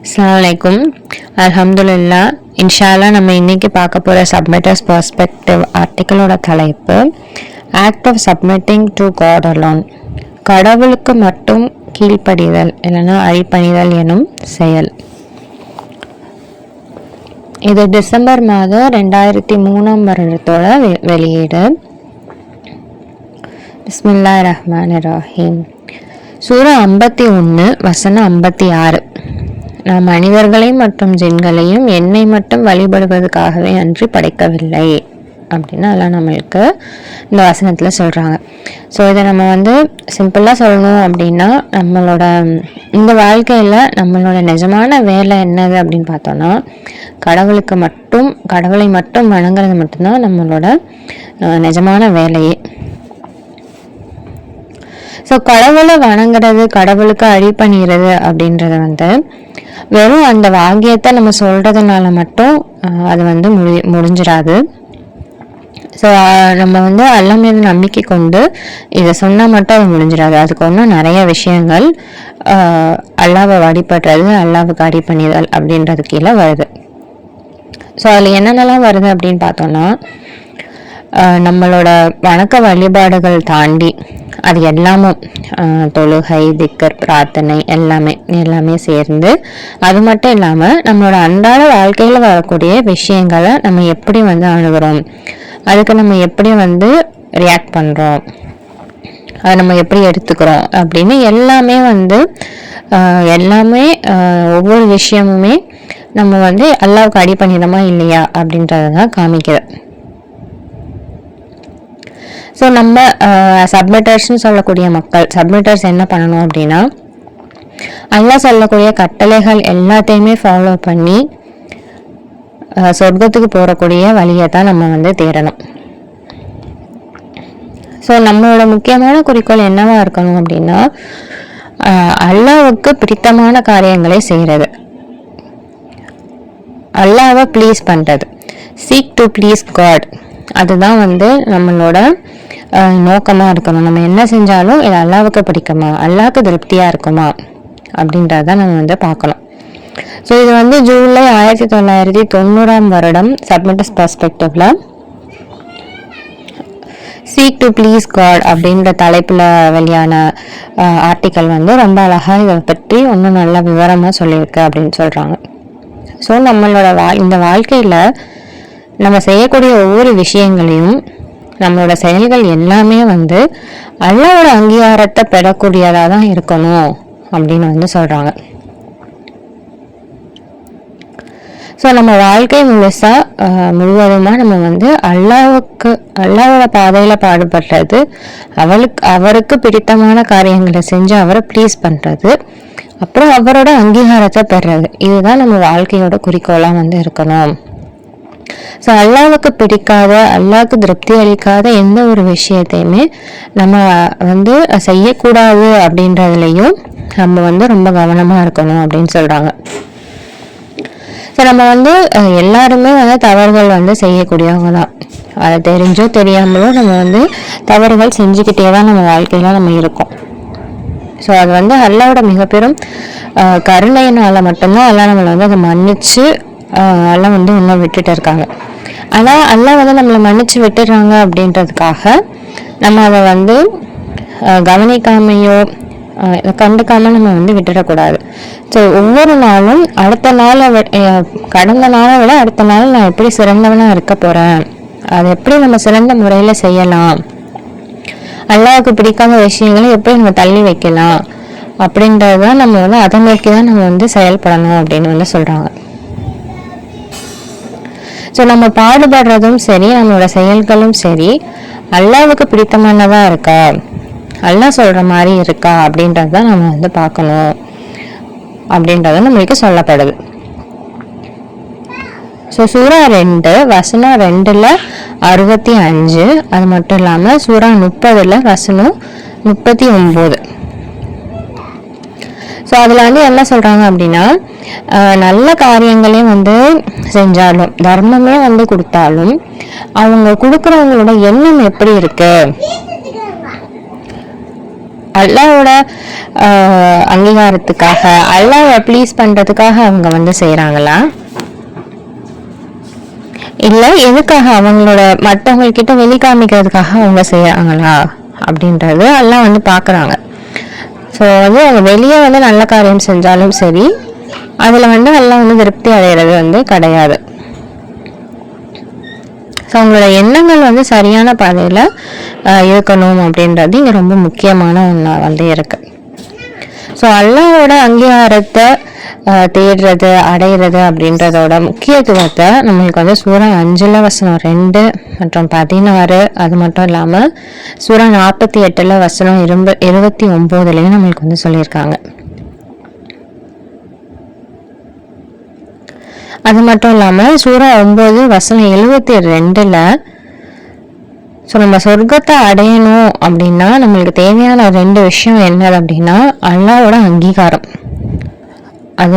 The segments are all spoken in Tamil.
அஸ்ஸலாமு அலைக்கும். அல்ஹம்துலில்லா. இன்ஷால்லா நம்ம இன்னைக்கு பார்க்க போகிற சப்மிட்டர்ஸ் பெர்ஸ்பெக்டிவ் ஆர்டிக்கலோட தலைப்பு act of submitting to God alone, கடவுளுக்கு மட்டும் கீழ்ப்படிதல் இல்லைன்னா அடிப்பணிதல் எனும் செயல். இது டிசம்பர் மாதம் 2003 வருடத்தோட வெளியீடு. பிஸ்மில்லாஹிர் ரஹ்மானிர் ரஹீம். சூரா 51 வசனம் 56. நான் மனிதர்களை மற்றும் ஜின்களையும் என்னை மட்டும் வழிபடுவதற்காகவே அன்றி படைக்கவில்லை அப்படின்னு எல்லாம் நம்மளுக்கு இந்த வசனத்தில் சொல்கிறாங்க. ஸோ இதை நம்ம சிம்பிளாக சொல்லணும் அப்படின்னா, நம்மளோட இந்த வாழ்க்கையில் நம்மளோட நிஜமான வேலை என்னது அப்படின்னு பார்த்தோன்னா, கடவுளை மட்டும் வணங்குறது மட்டும்தான் நம்மளோட நிஜமான வேலையே. ஸோ கடவுளை வணங்குறது, கடவுளுக்கு அடிபணிகிறது அப்படின்றது வெறும் அந்த வாக்கியத்தை நம்ம சொல்றதுனால மட்டும் அது முடிஞ்சிடாது. ஸோ நம்ம அல்லாஹ் மீது நம்பிக்கை கொண்டு இதை சொன்னால் மட்டும் அது முடிஞ்சிடாது. அதுக்கு ஒன்றும் நிறைய விஷயங்கள் அல்லாஹ்வை வழிபடுறது, அல்லாஹ்வுக்கு அடிபணிதல் அப்படின்றது கீழே வருது. ஸோ அதில் என்னென்னலாம் வருது அப்படின்னு பார்த்தோன்னா, நம்மளோட வணக்க வழிபாடுகள் தாண்டி அது எல்லாமும் தொழுகை, திக்கர், பிரார்த்தனை எல்லாமே சேர்ந்து, அது மட்டும் இல்லாமல் நம்மளோட அன்றாட வாழ்க்கையில் வரக்கூடிய விஷயங்களை நம்ம எப்படி அணுகிறோம், அதுக்கு நம்ம எப்படி ரியாக்ட் பண்ணுறோம், அதை நம்ம எப்படி எடுத்துக்கிறோம் அப்படின்னு எல்லாமே ஒவ்வொரு விஷயமுமே நம்ம அல்லாஹ்வுக்கு அடிபணிதமா இல்லையா அப்படின்றத தான் காமிக்குது. ஸோ நம்ம சப்மிட்டர்ஸ்னு சொல்லக்கூடிய சப்மிட்டர்ஸ் என்ன பண்ணணும் அப்படின்னா, அல்லாஹ் சொல்லக்கூடிய கட்டளைகள் எல்லாத்தையுமே ஃபாலோ பண்ணி சொர்க்கத்துக்கு போகக்கூடிய வழியை தான் நம்ம தேடணும். ஸோ நம்மளோட முக்கியமான குறிக்கோள் என்னவா இருக்கணும் அப்படின்னா, அல்லாஹ்வுக்கு பிடித்தமான காரியங்களை செய்கிறது, அல்லாஹ்வை ப்ளீஸ் பண்ணுறது, சீக் டு ப்ளீஸ் காட். அதுதான் நம்மளோட நோக்கமாக இருக்கணும். நம்ம என்ன செஞ்சாலும் இது அல்லாஹ்வுக்கு பிடிக்குமா, அல்லாஹ்வுக்கு திருப்தியாக இருக்குமா அப்படின்றத நம்ம பார்க்கணும். ஸோ இது ஜூலை 1990 வருடம் சப்மிட்டர்ஸ் பெர்ஸ்பெக்டிவ்ல சீக் டு ப்ளீஸ் காட் அப்படின்ற தலைப்பில் வெளியான ஆர்டிக்கல் ரொம்ப அழகாக இதை பற்றி இன்னும் நல்லா விவரமாக சொல்லியிருக்கு அப்படின்னு சொல்கிறாங்க. ஸோ நம்மளோட இந்த வாழ்க்கையில் நம்ம செய்யக்கூடிய ஒவ்வொரு விஷயங்களையும், நம்மளோட செயல்கள் எல்லாமே அல்லாஹ்வோட அங்கீகாரத்தை பெறக்கூடியதாக தான் இருக்கணும் அப்படின்னு சொல்கிறாங்க. ஸோ நம்ம வாழ்க்கை முழுவதுமாக நம்ம அல்லாஹ்வோட பாதையில் பாடுபடுறது, அவருக்கு பிடித்தமான காரியங்களை செஞ்சு அவரை ப்ளீஸ் பண்ணுறது, அப்புறம் அவரோட அங்கீகாரத்தை பெறுறது, இதுதான் நம்ம வாழ்க்கையோட குறிக்கோளாக இருக்கணும். ஸோ அல்லாஹ்வுக்கு பிடிக்காத, அல்லாஹ்வுக்கு திருப்தி அளிக்காத எந்த ஒரு விஷயத்தையுமே நம்ம செய்யக்கூடாது அப்படின்றதுலையும் நம்ம ரொம்ப கவனமாக இருக்கணும் அப்படின்னு சொல்கிறாங்க. ஸோ நம்ம எல்லாருமே தவறுகள் செய்யக்கூடியவங்க தான். அதை தெரிஞ்சோ தெரியாமலோ நம்ம தவறுகள் செஞ்சுக்கிட்டே தான் நம்ம வாழ்க்கையில் நம்ம இருக்கோம். ஸோ அது அல்லாஹ்வோட மிகப்பெரும் கருணையினால மட்டும்தான் அல்லாஹ் நம்மளை அதை மன்னிச்சு எல்லாம் இன்னும் விட்டுட்டு இருக்காங்க. ஆனால் அல்லாஹ் நம்மளை மன்னிச்சு விட்டுறாங்க அப்படின்றதுக்காக நம்ம அதை கவனிக்காமையோ கண்டுக்காம நம்ம விட்டுடக்கூடாது. ஸோ ஒவ்வொரு நாளும் கடந்த நாளை விட அடுத்த நாள் நான் எப்படி சிறந்தவனாக இருக்க போகிறேன், அதை எப்படி நம்ம சிறந்த முறையில் செய்யலாம், அல்லாஹ்வுக்கு பிடிக்காத விஷயங்களை எப்படி நம்ம தள்ளி வைக்கலாம் அப்படின்றதான் நம்ம அதை நோக்கி தான் நம்ம செயல்படணும் அப்படின்னு சொல்கிறாங்க. ஸோ நம்ம பாடுபடுறதும் சரி, நம்மளோட செயல்களும் சரி, அல்லாஹ்வுக்கு பிடித்தமானதாக இருக்கா, அல்லாஹ் சொல்கிற மாதிரி இருக்கா அப்படின்றது தான் நம்ம பார்க்கணும் அப்படின்றது நம்மளுக்கு சொல்லப்படுது. ஸோ சூரா 2 வசனம் 2ல் 65, அது மட்டும் இல்லாமல் சூரா 30ல் வசனம் 39. ஸோ அதில் என்ன சொல்கிறாங்க அப்படின்னா, நல்ல காரியங்களே செஞ்சாலும், தர்மமே கொடுத்தாலும், அவங்க கொடுக்குறவங்களோட எண்ணம் எப்படி இருக்கு, அல்லாவோட அங்கீகாரத்துக்காக, அல்லாவை ப்ளீஸ் பண்றதுக்காக அவங்க வந்து செய்யறாங்களா, இல்ல எதுக்காக அவங்களோட மற்றவங்க கிட்ட வெளிக்காமிக்கிறதுக்காக அவங்க செய்யறாங்களா அப்படின்றது எல்லாம் வந்து பாக்குறாங்க. ஸோ வந்து அவங்க வெளியே வந்து நல்ல காரியம் செஞ்சாலும் சரி, அதுல வந்து எல்லாம் வந்து திருப்தி அடைகிறது வந்து கிடையாது. ஸோ அவங்களோட எண்ணங்கள் வந்து சரியான பாதையில இருக்கணும் அப்படின்றது இங்க ரொம்ப முக்கியமான ஒன்றா வந்து இருக்கு. ஸோ அல்லாஹ்வோட அங்கீகாரத்தை தேடுறது அடையிறது அப்படின்றதோட முக்கியத்துவத்தை நம்மளுக்கு வந்து சூரா 5 வசனம் 2 மற்றும் 16, அது மட்டும் இல்லாமல் சூரா 48 வசனம் 29 நம்மளுக்கு வந்து சொல்லியிருக்காங்க. அது மட்டும் இல்லாமல் சூரா 9 வசனம் 72 ஸோ நம்ம சொர்க்கத்தை அடையணும் அப்படின்னா நம்மளுக்கு தேவையான 2 விஷயம் என்னது அப்படின்னா அல்லாஹ்வோட அங்கீகாரம். அது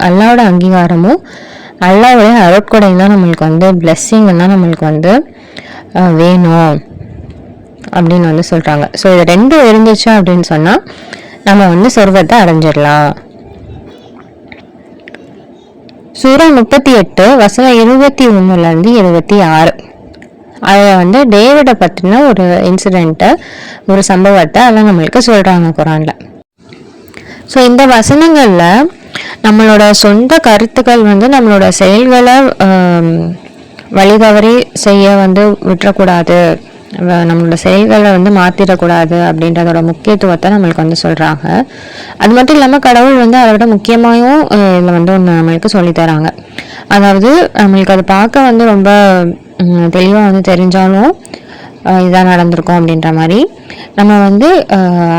அல்லாஹ்வோட அங்கீகாரமும் அல்லாஹ்வுடைய அருட்கொடையும் தான் நம்மளுக்கு வந்து பிளெஸ்ஸிங் தான் நம்மளுக்கு வந்து வேணும் அப்படின்னு வந்து சொல்றாங்க. ஸோ இது 2 இருந்துச்சு அப்படின்னு சொன்னா நம்ம வந்து சொர்க்கத்தை அடைஞ்சிடலாம். சூரா 38 வசனம் 21 26 அதில் வந்து டேவிடை பற்றின ஒரு இன்சிடென்ட்டை, ஒரு சம்பவத்தை அதெல்லாம் நம்மளுக்கு சொல்றாங்க குரான்ல. ஸோ இந்த வசனங்கள்ல நம்மளோட சொந்த கருத்துக்கள் வந்து நம்மளோட செயல்களை வழிதவறி செய்ய வந்து விட்டுறக்கூடாது, நம்மளோட செயல்களை வந்து மாற்றிடக்கூடாது அப்படின்றதோட முக்கியத்துவத்தை நம்மளுக்கு வந்து சொல்கிறாங்க. அது மட்டும் இல்லாமல் கடவுள் வந்து அதை விட முக்கியமாகவும் இதில் வந்து ஒன்று நம்மளுக்கு சொல்லித்தராங்க. அதாவது நம்மளுக்கு அது பார்க்க வந்து ரொம்ப தெளிவாக வந்து தெரிஞ்சாலும் இதான் நடந்திருக்கும் அப்படின்ற மாதிரி நம்ம வந்து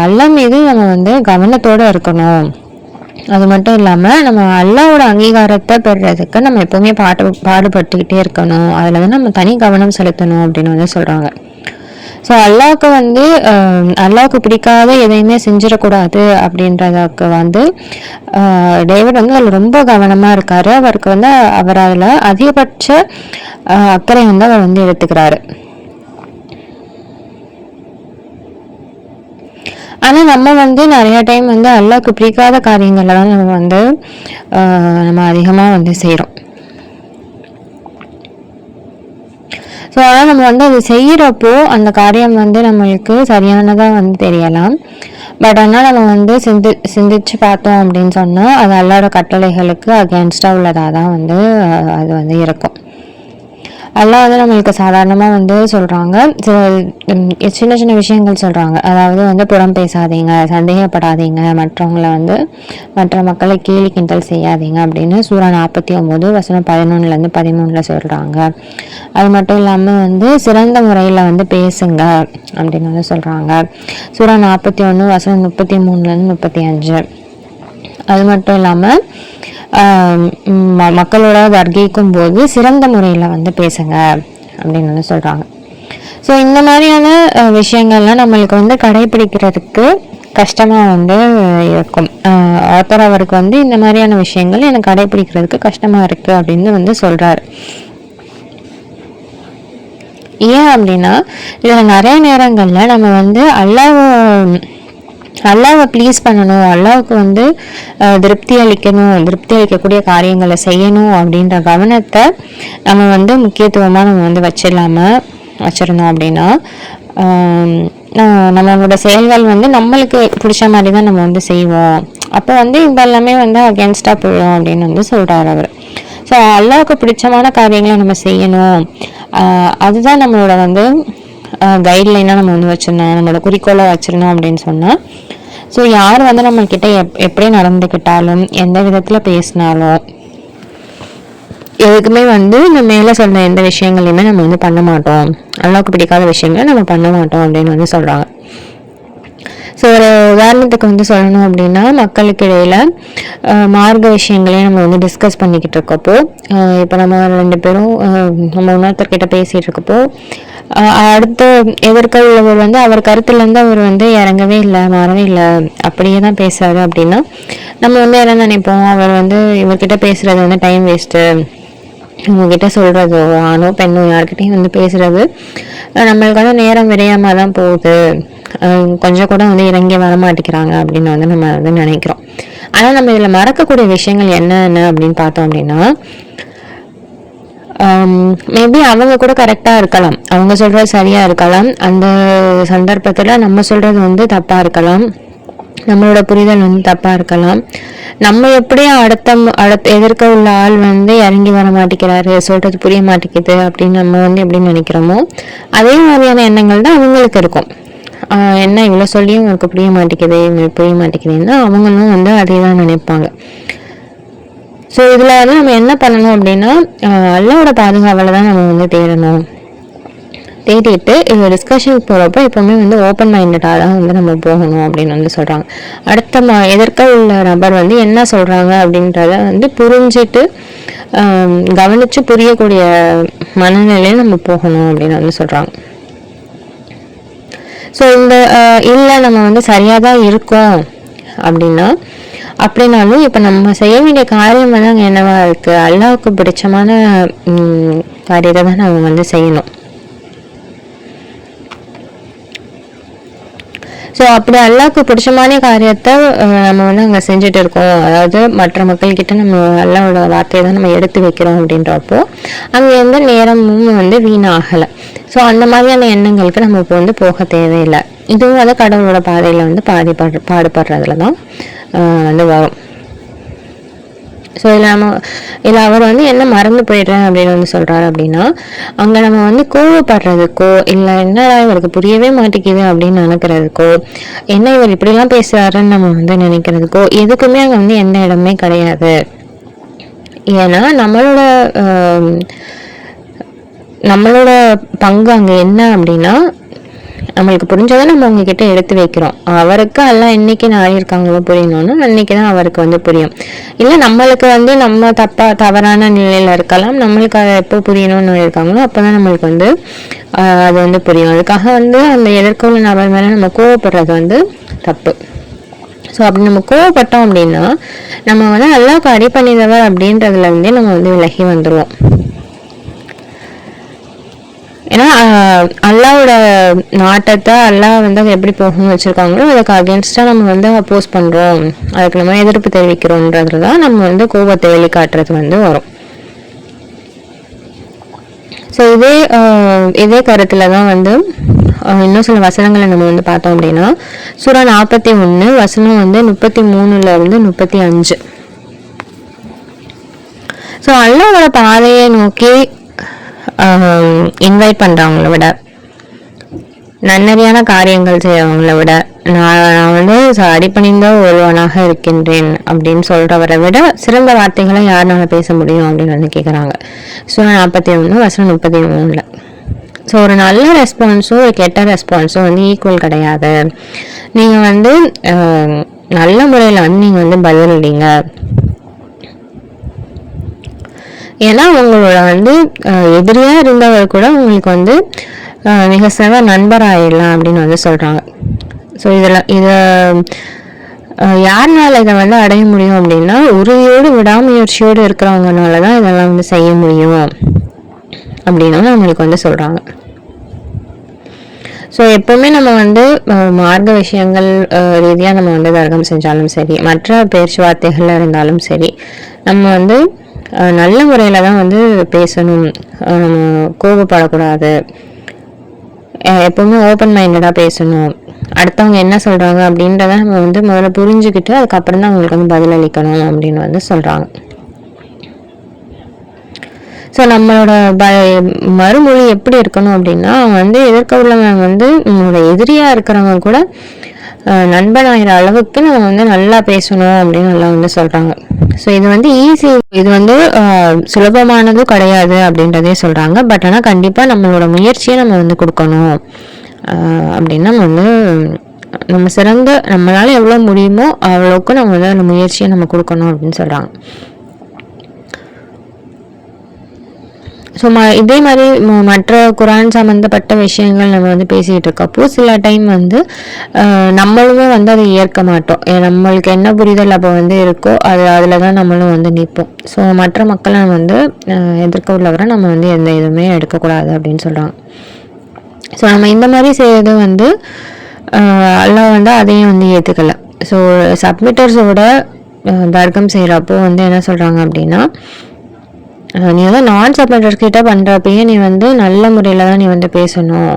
அல்லாஹ் மீது நம்ம வந்து கவனத்தோடு இருக்கணும். அது மட்டும் இல்லாமல் நம்ம அல்லாஹ்வோட அங்கீகாரத்தை பெறுறதுக்கு நம்ம எப்போவுமே பாடுபட்டுக்கிட்டே இருக்கணும், அதில் வந்து நம்ம தனி கவனம் செலுத்தணும் அப்படின்னு வந்து சொல்கிறாங்க. ஸோ அல்லாஹ்வுக்கு வந்து அல்லாஹ்வுக்கு பிடிக்காத எதையுமே செஞ்சிடக்கூடாது அப்படின்றதுக்கு வந்து டேவிட் வந்து அதில் ரொம்ப கவனமாக இருக்காரு. அவருக்கு வந்து அவர் அதில் அதிகபட்ச அக்கறை வந்து அவர் வந்து எடுத்துக்கிறாரு. ஆனால் நம்ம வந்து நிறைய டைம் வந்து அல்லாஹ்வுக்கு பிடிக்காத காரியங்களை தான் நம்ம வந்து நம்ம அதிகமாக வந்து செய்கிறோம். ஸோ ஆனால் நம்ம வந்து அது செய்கிறப்போ அந்த காரியம் வந்து நம்மளுக்கு சரியானதாக வந்து தெரியலாம். பட் ஆனால் நம்ம வந்து சிந்திச்சு பார்த்தோம் அப்படின்னு சொன்னால் அது அல்லாஹ்வோட கட்டளைகளுக்கு அகேன்ஸ்டாக உள்ளதாக தான் வந்து அது வந்து இருக்கும். அல்லாஹ் வந்து நம்மளுக்கு சாதாரணமாக வந்து சொல்கிறாங்க, சின்ன சின்ன விஷயங்கள் சொல்கிறாங்க. அதாவது வந்து புறம் பேசாதீங்க, சந்தேகப்படாதீங்க, மற்றவங்களை வந்து மற்ற மக்களை கேலி கிண்டல் செய்யாதீங்க அப்படின்னு சூரா 49 வசனம் 11 13 சொல்கிறாங்க. அது மட்டும் இல்லாமல் வந்து சிறந்த முறையில் வந்து பேசுங்க அப்படின்னு வந்து சொல்கிறாங்க. சூரா 41 வசனம் 33 35. அது மட்டும் இல்லாமல் மக்களோட வர்க்கிக்கும் போது சிறந்த முறையில் வந்து பேசுங்க அப்படின்னு வந்து சொல்கிறாங்க. ஸோ இந்த மாதிரியான விஷயங்கள்லாம் நம்மளுக்கு வந்து கடைபிடிக்கிறதுக்கு கஷ்டமாக வந்து இருக்கும். ஆத்தர் அவருக்கு வந்து இந்த மாதிரியான விஷயங்கள் எனக்கு கடைபிடிக்கிறதுக்கு கஷ்டமாக இருக்குது அப்படின்னு வந்து சொல்கிறாரு. ஏன் அப்படின்னா இதில் நிறைய நேரங்களில் நம்ம வந்து அல்லாஹ்வை ப்ளீஸ் பண்ணணும், அல்லாஹ்வுக்கு வந்து திருப்தி அளிக்கக்கூடிய காரியங்களை செய்யணும் அப்படின்ற கவனத்தை நம்ம வந்து முக்கியத்துவமாக நம்ம வந்து வச்சிருந்தோம் அப்படின்னா நம்மளோட செயல்கள் வந்து நம்மளுக்கு பிடிச்ச மாதிரி தான் நம்ம வந்து செய்வோம். அப்போ வந்து இது எல்லாமே வந்து அகேன்ஸ்டாக போயிடும் அப்படின்னு வந்து சொல்கிறார் அவர். ஸோ அல்லாஹ்வுக்கு பிடிச்சமான காரியங்களை நம்ம செய்யணும், அதுதான் நம்மளோட வந்து கைட்லைனாக நம்ம வந்து வச்சுருந்தோம், நம்மளோட குறிக்கோளாக வச்சுருந்தோம் அப்படின்னு சொன்னால், ஸோ யார் வந்து நம்மக்கிட்ட எப்படி நடந்துக்கிட்டாலும் எந்த விதத்தில் பேசினாலும் எதுக்குமே வந்து நம்ம மேலே சொன்ன எந்த விஷயங்களையுமே நம்ம வந்து பண்ண மாட்டோம், அல்லாஹ்வுக்கு பிடிக்காத விஷயங்களை நம்ம பண்ண மாட்டோம் அப்படின்னு வந்து சொல்கிறாங்க. ஸோ ஒரு உதாரணத்துக்கு வந்து சொல்லணும் அப்படின்னா மக்களுக்கு இடையில் மார்க்க விஷயங்களையும் நம்ம வந்து டிஸ்கஸ் பண்ணிக்கிட்டு இருக்கப்போ, இப்போ நம்ம 2 பேரும் நம்ம இன்னொருத்தர்கிட்ட பேசிகிட்டு இருக்கப்போ அடுத்த எதிர்க்க உள்ளவர் வந்து அவர் கருத்துலேருந்து அவர் வந்து இறங்கவே இல்லை, மாறவே இல்லை, அப்படியே தான் பேசுறாரு அப்படின்னா நம்ம வந்து என்ன நினைப்போம், அவர் வந்து இவர்கிட்ட பேசுறது வந்து டைம் வேஸ்ட்டு, இவங்ககிட்ட சொல்கிறதோ ஆணோ பெண்ணோ யார்கிட்டையும் வந்து பேசுறது நம்மளுக்கு வந்து நேரம் விரையாமல் தான் போகுது கொஞ்சம் கூட வந்து இறங்கி வர மாட்டேங்கிறாங்க அப்படின்னு வந்து நம்ம வந்து நினைக்கிறோம். ஆனால் நம்ம இதில் மறக்கக்கூடிய விஷயங்கள் என்னென்ன அப்படின்னு பார்த்தோம் அப்படின்னா, மேபி அவங்க கூட கரெக்டாக இருக்கலாம், அவங்க சொல்கிறது சரியாக இருக்கலாம், அந்த சந்தர்ப்பத்தில் நம்ம சொல்கிறது வந்து தப்பாக இருக்கலாம், நம்மளோட புரிதல் வந்து தப்பாக இருக்கலாம். நம்ம எப்படியும் அடுத்த எதிர்க்க உள்ள ஆள் வந்து இறங்கி வர மாட்டேங்கிறாரு, சொல்கிறது புரிய மாட்டேங்குது அப்படின்னு நம்ம வந்து எப்படி நினைக்கிறோமோ அதே மாதிரியான எண்ணங்கள் தான் அவங்களுக்கு இருக்கும். என்ன இவ்வளோ சொல்லியும் உங்களுக்கு புரிய மாட்டேங்குது, இவங்களுக்கு புரிய மாட்டேங்குதுன்னா அவங்களும் வந்து அதே தான் நினைப்பாங்க. ஸோ இதில் வந்து நம்ம என்ன பண்ணணும் அப்படின்னா, அல்லாவோட பாதுகாவலை தான் நம்ம வந்து தேடணும். தேடிட்டு இந்த டிஸ்கஷனுக்கு போகிறப்போ எப்போவுமே வந்து ஓப்பன் மைண்டடாக தான் வந்து நம்ம போகணும் அப்படின்னு வந்து சொல்கிறாங்க. அடுத்த எதிர்க்க உள்ள நபர் வந்து என்ன சொல்கிறாங்க அப்படின்றத வந்து புரிஞ்சுட்டு கவனித்து புரியக்கூடிய மனநிலையில் நம்ம போகணும் அப்படின்னு வந்து சொல்கிறாங்க. ஸோ இந்த இல்லை நம்ம வந்து சரியாக தான் இருக்கோம் அப்படின்னாலும் இப்போ நம்ம செய்ய வேண்டிய காரியம் வந்து அங்கே என்னவா இருக்குது, அல்லாவுக்கு பிடிச்சமான காரியத்தை தான் நம்ம வந்து செய்யணும். ஸோ அப்படி அல்லாவுக்கு பிடிச்சமான காரியத்தை நம்ம வந்து அங்கே செஞ்சுட்டு இருக்கோம், அதாவது மற்ற மக்கள்கிட்ட நம்ம அல்லாவோட வார்த்தையை தான் நம்ம எடுத்து வைக்கிறோம் அப்படின்றப்போ அங்கே எந்த நேரமும் வந்து வீணாகலை. ஸோ அந்த மாதிரியான எண்ணங்களுக்கு நம்ம இப்போ வந்து போக தேவையில்லை. இதுவும் வந்து கடவுளோட பாதையில் வந்து பாடுபடுறதுல தான் வந்து வரும். ஸோ இதில் அவர் வந்து என்ன மறந்து போயிடுறேன் அப்படின்னு வந்து சொல்கிறாரு அப்படின்னா, அங்கே நம்ம வந்து கோவப்படுறதுக்கோ இல்லை என்னடா இவருக்கு புரியவே மாட்டேங்குது அப்படின்னு நினைக்கிறதுக்கோ, என்ன இவர் இப்படிலாம் பேசுகிறாருன்னு நம்ம வந்து நினைக்கிறதுக்கோ எதுக்குமே அங்கே வந்து எந்த இடமே கிடையாது. ஏன்னா நம்மளோட பங்கு அங்கே என்ன அப்படின்னா, நம்மளுக்கு புரிஞ்சதை நம்ம உங்ககிட்ட எடுத்து வைக்கிறோம். அவருக்கு எல்லாம் என்னைக்கு நாடிருக்காங்களோ புரியணும்னா அன்னைக்கு தான் அவருக்கு வந்து புரியும். இல்லை நம்மளுக்கு வந்து நம்ம தவறான நிலையில் இருக்கலாம், நம்மளுக்கு அதை எப்போ புரியணும்னு இருக்காங்களோ அப்போ தான் நம்மளுக்கு வந்து அது வந்து புரியும். அதுக்காக வந்து அந்த எதிர்கொள்ள நபர் மேலே நம்ம கோவப்படுறது வந்து தப்பு. ஸோ அப்படி நம்ம கோவப்பட்டோம் அப்படின்னா நம்ம வந்து அல்லாஹ்வுக்கு அடிபணிந்தவர் அப்படின்றதுல இருந்தே நம்ம வந்து விலகி வந்துடுவோம். ஏன்னா அல்லாவோட நாட்டத்தை அல்லாஹ் வந்து அது எப்படி போகணும்னு வச்சுருக்காங்களோ அதுக்கு அகேன்ஸ்டாக நம்ம வந்து அப்போஸ் பண்ணுறோம், அதுக்கு நம்ம எதிர்ப்பு தெரிவிக்கிறோன்றதுல தான் நம்ம வந்து கோபத்தை வெளிக்காட்டுறது வந்து வரும். ஸோ இதே கருத்தில் தான் வந்து இன்னும் சில வசனங்களை நம்ம வந்து பார்த்தோம் அப்படின்னா, சூரா 41 வசனம் வந்து 33 to 35. ஸோ அல்லாஹ்வோட பாதையை நோக்கி இன்வைட் பண்ணுறவங்கள விட, நன்னறியான காரியங்கள் செய்யறவங்கள விட, நான் வந்து அடிபணிந்த ஒருவனாக இருக்கின்றேன் அப்படின்னு சொல்றவரை விட சிறந்த வார்த்தைகளை யாருனால பேச முடியும் அப்படின்னு வந்து கேட்குறாங்க. சூரா 41 வசனம் 33. ஸோ ஒரு நல்ல ரெஸ்பான்ஸும் ஒரு கெட்ட ரெஸ்பான்ஸும் வந்து ஈக்குவல் கிடையாது. நீங்கள் வந்து நல்ல முறையில் வந்து நீங்கள் வந்து பதிலளிங்க. ஏன்னா உங்களோட வந்து எதிரியாக இருந்தவர் கூட உங்களுக்கு வந்து மிக சிறந்த நண்பர் ஆயிடலாம் அப்படின்னு வந்து சொல்கிறாங்க. ஸோ இதை யாருனால இதை வந்து அடைய முடியும் அப்படின்னா, உறுதியோடு விடாமுயற்சியோடு இருக்கிறவங்கனால தான் இதெல்லாம் வந்து செய்ய முடியும் அப்படின்னு நம்மளுக்கு வந்து சொல்கிறாங்க. ஸோ எப்போவுமே நம்ம வந்து மார்க்க விஷயங்கள் ரீதியாக நம்ம வந்து தர்க்கம் செஞ்சாலும் சரி, மற்ற பேச்சுவார்த்தைகள் இருந்தாலும் சரி, நம்ம வந்து நல்ல முறையில் தான் வந்து பேசணும், கோபப்படக்கூடாது, எப்போவுமே ஓப்பன் மைண்டடாக பேசணும். அடுத்தவங்க என்ன சொல்கிறாங்க அப்படின்றத நம்ம வந்து முதல்ல புரிஞ்சுக்கிட்டு அதுக்கப்புறம் தான் அவங்களுக்கு வந்து பதிலளிக்கணும் அப்படின்னு வந்து சொல்கிறாங்க. ஸோ நம்மளோட மறுமொழி எப்படி இருக்கணும் அப்படின்னா, வந்து எதிர்க்க உள்ளவங்க வந்து நம்மளோட எதிரியாக இருக்கிறவங்க கூட நண்பனாகிற அளவுக்கு நம்ம வந்து நல்லா பேசணும் அப்படின்னு நல்லா வந்து சொல்கிறாங்க. ஸோ இது வந்து ஈஸி, இது வந்து சுலபமானதும் கிடையாது அப்படின்றதே சொல்கிறாங்க. பட் ஆனால் கண்டிப்பாக நம்மளோட முயற்சியை நம்ம வந்து கொடுக்கணும் அப்படின்னா வந்து நம்ம சிறந்த நம்மளால் எவ்வளோ முடியுமோ அவ்வளோக்கு நம்ம வந்து அந்த முயற்சியை நம்ம கொடுக்கணும் அப்படின்னு சொல்கிறாங்க. ஸோ இதே மாதிரி மற்ற குரான் சம்மந்தப்பட்ட விஷயங்கள் நம்ம வந்து பேசிகிட்டு இருக்கப்போ சில டைம் வந்து நம்மளுமே வந்து அதை ஏற்க மாட்டோம். நம்மளுக்கு என்ன புரிதல் அப்போ வந்து இருக்கோ அதில் தான் நம்மளும் வந்து நிற்போம். ஸோ மற்ற மக்களை வந்து எதிர்க்க உள்ளவரை நம்ம வந்து எந்த இதுவுமே எடுக்கக்கூடாது அப்படின்னு சொல்கிறாங்க. ஸோ நம்ம இந்த மாதிரி செய்கிறது வந்து அல்லாஹ் வந்து அதையும் வந்து ஏற்றுக்கல. ஸோ சப்மிட்டர்ஸோட தர்க்கம் செய்கிறப்போ வந்து என்ன சொல்கிறாங்க அப்படின்னா, நீ வந்து நான் சப்மிட்டர்ஸ் கிட்ட பண்ணுறப்பயே நீ வந்து நல்ல முறையில் தான் நீ வந்து பேசணும்.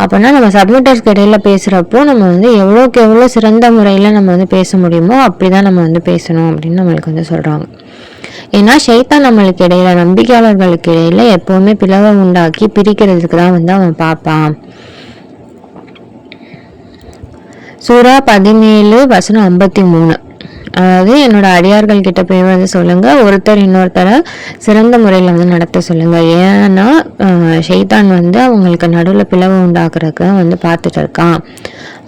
அப்படின்னா நம்ம சப்மிட்டர்ஸ்க்கு இடையில பேசுகிறப்போ நம்ம வந்து எவ்வளோக்கு எவ்வளோ சிறந்த முறையில் நம்ம வந்து பேச முடியுமோ அப்படி தான் நம்ம வந்து பேசணும் அப்படின்னு நம்மளுக்கு வந்து சொல்கிறாங்க. ஏன்னா ஷைத்தான் நம்மளுக்கு இடையில, நம்பிக்கையாளர்களுக்கு இடையில எப்போவுமே பிளவை உண்டாக்கி பிரிக்கிறதுக்கு தான் வந்து அவன் பார்ப்பான். சூரா 17:53. அதாவது என்னோட அடியார்கள் கிட்ட போய் வந்து சொல்லுங்க, ஒருத்தர் இன்னொருத்தரை சிறந்த முறையில் வந்து நடத்த சொல்லுங்க. ஏன்னா ஷைத்தான் வந்து அவங்களுக்கு நடுவில் பிளவு உண்டாக்குறதுக்கு தான் வந்து பார்த்துட்டு இருக்கான்.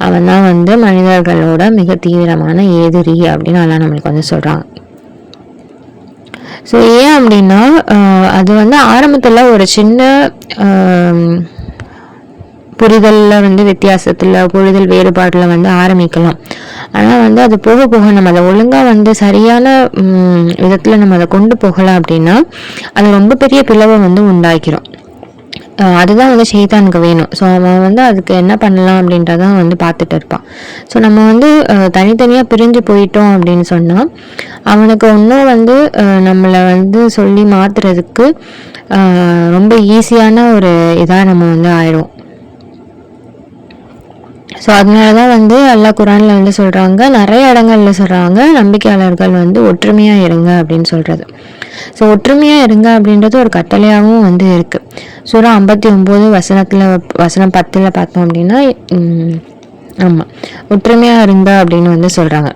அவன் தான் வந்து மனிதர்களோட மிக தீவிரமான எதிரி அப்படின்னு எல்லாம் நம்மளுக்கு வந்து சொல்றாங்க. ஸோ ஏன் அப்படின்னா அது வந்து ஆரம்பத்தில் ஒரு சின்ன புரிதலில் வந்து வித்தியாசத்தில் புரிதல் வேறுபாடில் வந்து ஆரம்பிக்கலாம். ஆனால் வந்து அது போக போக நம்ம அதை ஒழுங்காக வந்து சரியான விதத்தில் நம்ம அதை கொண்டு போகலாம் அப்படின்னா அது ரொம்ப பெரிய பிளவை வந்து உண்டாக்கிறோம். அதுதான் வந்து ஷைத்தானுக்கு வேணும். ஸோ அவன் வந்து அதுக்கு என்ன பண்ணலாம் அப்படின்றதான் வந்து பார்த்துட்டு இருப்பான். ஸோ நம்ம வந்து தனித்தனியாக பிரிஞ்சு போயிட்டோம் அப்படின்னு சொன்னால் அவனுக்கு இன்னும் வந்து நம்மளை வந்து சொல்லி மாற்றுறதுக்கு ரொம்ப ஈஸியான ஒரு இதாக நம்ம வந்து ஆயிடும். ஸோ அதனால தான் வந்து அல்லாஹ் குரானில் வந்து சொல்கிறாங்க, நிறைய இடங்கள்ல சொல்கிறாங்க, நம்பிக்கையாளர்கள் வந்து ஒற்றுமையாக இருங்க அப்படின்னு சொல்கிறது. ஸோ ஒற்றுமையாக இருங்க அப்படின்றது ஒரு கட்டளையாகவும் வந்து இருக்குது. சூரா 59 வசனம் 10 பார்த்தோம் அப்படின்னா ஆமாம் ஒற்றுமையாக இருங்க அப்படின்னு வந்து சொல்கிறாங்க.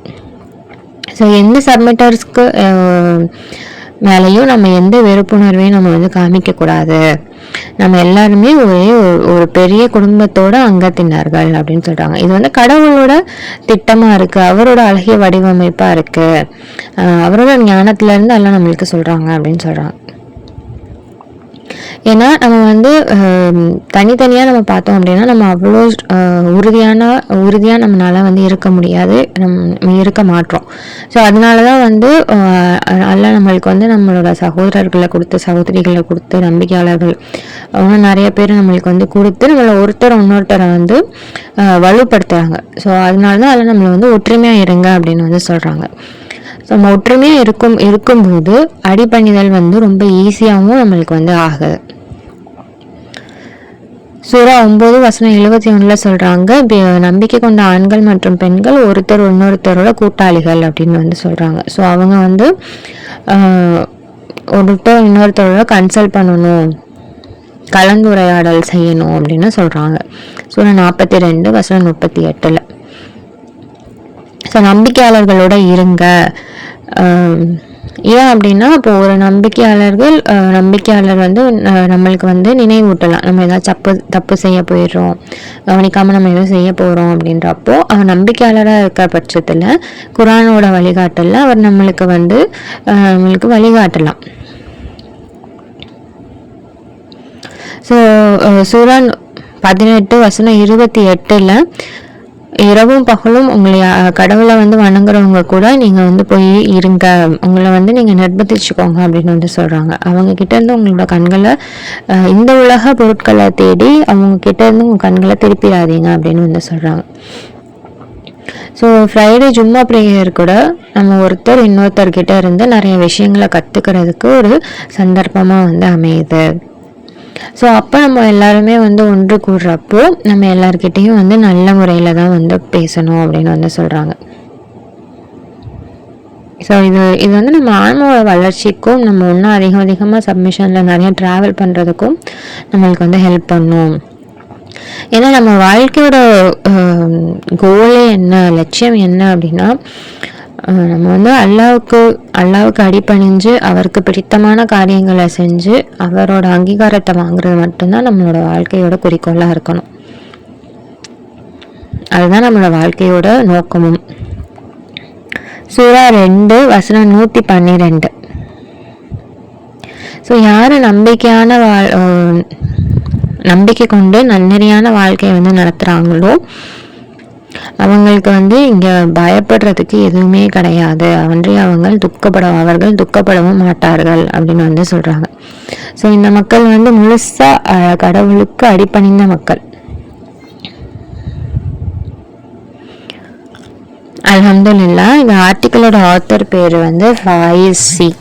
ஸோ எந்த சப்மிட்டர்ஸ்க்கு மேலேயும் நம்ம எந்த வெறுப்புணர்வையும் நம்ம வந்து காமிக்கக்கூடாது. நம்ம எல்லாருமே ஒரு பெரிய குடும்பத்தோட அங்கத்தினர்கள் அப்படின்னு சொல்றாங்க. இது வந்து கடவுளோட திட்டமா இருக்கு, அவரோட அழகிய வடிவமைப்பா இருக்கு, அவரோட ஞானத்துல இருந்து எல்லாம் நம்மளுக்கு சொல்றாங்க அப்படின்னு சொல்றாங்க. ஏன்னா நம்ம வந்து தனித்தனியாக நம்ம பார்த்தோம் அப்படின்னா நம்ம அவ்வளோ உறுதியாக நம்மளால வந்து இருக்க முடியாது, நம்ம இருக்க மாட்டோம். ஸோ அதனால தான் வந்து எல்லாம் நம்மளுக்கு வந்து நம்மளோட சகோதரர்களை கொடுத்து சகோதரிகளை கொடுத்து நம்பிக்கையாளர்கள் இன்னும் நிறைய பேர் நம்மளுக்கு வந்து கொடுத்து நம்மளை இன்னொருத்தரை வந்து வலுப்படுத்துகிறாங்க. ஸோ அதனால தான் அதெல்லாம் நம்மளை வந்து ஒற்றுமையாக இருங்க அப்படின்னு வந்து சொல்கிறாங்க. ஸோ நம்ம ஒற்றுமையாக இருக்கும்போது அடிபணிதல் வந்து ரொம்ப ஈஸியாகவும் நம்மளுக்கு வந்து ஆகுது. சூரா 9:71 சொல்றாங்க, நம்பிக்கை கொண்ட ஆண்கள் மற்றும் பெண்கள் ஒருத்தர் இன்னொருத்தரோட கூட்டாளிகள் அப்படின்னு வந்து சொல்றாங்க. ஸோ அவங்க வந்து ஒருத்தர் இன்னொருத்தரோட கன்சல்ட் பண்ணணும், கலந்துரையாடல் செய்யணும் அப்படின்னு சொல்றாங்க. சூரா 42:38. ஸோ நம்பிக்கையாளர்களோட இருங்க. ஏன் அப்படின்னா இப்போ ஒரு நம்பிக்கையாளர் வந்து நம்மளுக்கு வந்து நினைவூட்டலாம், நம்ம ஏதாவது தப்பு செய்ய போயிடுறோம், கவனிக்காமல் நம்ம எதுவும் செய்ய போகிறோம் அப்படின்றப்போ அவர் நம்பிக்கையாளராக இருக்கிற பட்சத்தில் குரானோட வழிகாட்டல அவர் நம்மளுக்கு வழிகாட்டலாம். ஸோ சூரா 18:28 இரவும் பகலும் உங்களை கடவுளை வந்து வணங்குறவங்க கூட நீங்க வந்து போய் இருங்க, உங்களை வந்து நீங்க நிர்பந்திச்சுக்கோங்க அப்படின்னு வந்து சொல்றாங்க. அவங்க கிட்ட இருந்து உங்களோட கண்களை இந்த உலக பொருட்களை தேடி அவங்க கிட்ட இருந்து உங்க கண்களை திருப்பிடாதீங்க அப்படின்னு வந்து சொல்றாங்க. ஸோ ஃப்ரைடே ஜும்மா ப்ரேயர் கூட நம்ம ஒருத்தர் இன்னொருத்தர்கிட்ட இருந்து நிறைய விஷயங்களை கற்றுக்கிறதுக்கு ஒரு சந்தர்ப்பமாக வந்து அமையுது. ஸோ அப்போ நம்ம எல்லாருமே வந்து ஒன்று கூடுறப்போ நம்ம எல்லார்கிட்டையும் வந்து நல்ல முறையில் தான் வந்து பேசணும் அப்படின்னு வந்து சொல்கிறாங்க. ஸோ இது வந்து நம்ம ஆன்மாவோட வளர்ச்சிக்கும் நம்ம இன்னும் அதிகமாக சப்மிஷனில் நிறைய ட்ராவல் பண்ணுறதுக்கும் நம்மளுக்கு வந்து ஹெல்ப் பண்ணும். ஏன்னா நம்ம வாழ்க்கையோட கோலே என்ன, லட்சியம் என்ன அப்படின்னா நம்ம வந்து அல்லாவுக்கு அடிபணிஞ்சு அவருக்கு பிடித்தமான காரியங்களை செஞ்சு அவரோட அங்கீகாரத்தை வாங்குறது மட்டும்தான் நம்மளோட வாழ்க்கையோட குறிக்கோளாக இருக்கணும். அதுதான் நம்மளோட வாழ்க்கையோட நோக்கமும். சூரா 2:112. ஸோ யார் நம்பிக்கை கொண்டு நன்னெறியான வாழ்க்கையை வந்து நடத்துகிறாங்களோ அவங்களுக்கு வந்து இங்கே பயப்படுறதுக்கு எதுவுமே கிடையாது, அவர்கள் துக்கப்படவும் மாட்டார்கள் அப்படின்னு வந்து சொல்கிறாங்க. ஸோ இந்த மக்கள் வந்து முழுசாக கடவுளுக்கு அடிபணிந்த மக்கள். அல்ஹம்துலில்லாஹ். இந்த ஆர்டிக்கிளோட ஆத்தர் பேர் வந்து ஃபாயிஸ் சி.